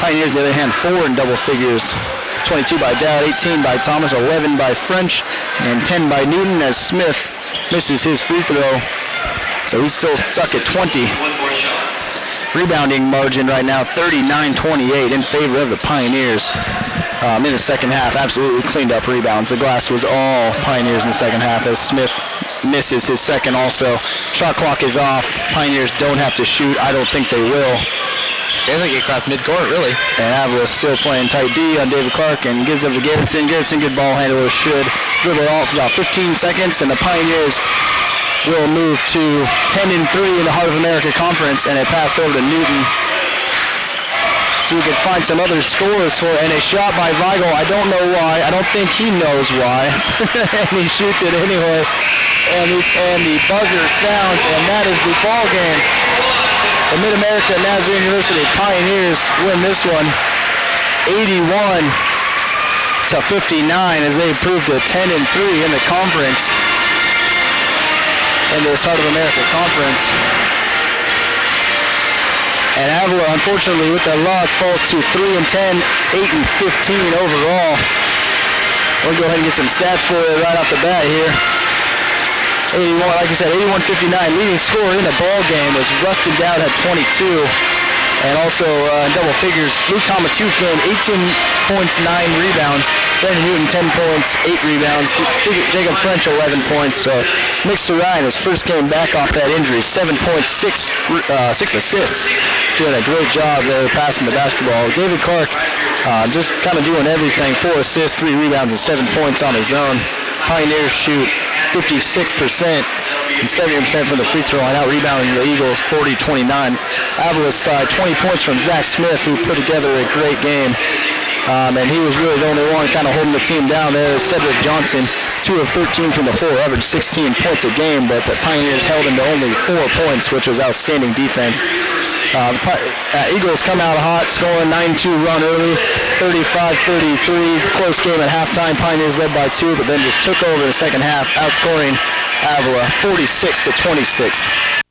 Pioneers, on the other hand, 4 in double figures. 22 by Dowd, 18 by Thomas, 11 by French, and 10 by Newton as Smith misses his free throw. So he's still stuck at 20. Rebounding margin right now, 39-28 in favor of the Pioneers. In the second half, absolutely cleaned up rebounds. The glass was all Pioneers in the second half as Smith misses his second also. Shot clock is off. Pioneers don't have to shoot. I don't think they will. They don't get across midcourt, really. And Avila still playing tight D on David Clark and gives up to Garrettson. Garrettson, good ball handler, should dribble it off for about 15 seconds, and the Pioneers will move to 10-3 in the Heart of America Conference, and a pass over to Newton. So we can find some other scores for, and a shot by Weigel. I don't know why. I don't think he knows why. And he shoots it anyway. And the buzzer sounds, and that is the ball game. The Mid-America Nazarene University Pioneers win this one 81-59 as they improved to 10-3 in the conference, in this Heart of America Conference. And Avila, unfortunately, with that loss, falls to 3-10, 8-15 overall. We'll go ahead and get some stats for you right off the bat here. 81, like you said, 81-59. Leading scorer in the ball game was Rustin Dowd at 22. And also in double figures, Luke Thomas huge game, 18 points, 9 rebounds. Brandon Newton, 10 points, 8 rebounds. Jacob French, 11 points. So Nick Ryan, his first game back off that injury, 7 points, 6 assists. Doing a great job there passing the basketball. David Clark just kind of doing everything, 4 assists, 3 rebounds, and 7 points on his own. Pioneers shoot 56% and 70% from the free throw line, out rebounding the Eagles 40-29. Avila's side, 20 points from Zach Smith, who put together a great game. And he was really the only one kind of holding the team down there. Cedric Johnson, 2 of 13 from the floor, averaged 16 points a game, but the Pioneers held him to only 4 points, which was outstanding defense. Eagles come out hot, scoring 9-2 run early, 35-33. Close game at halftime. Pioneers led by 2, but then just took over the second half, outscoring Avila 46-26.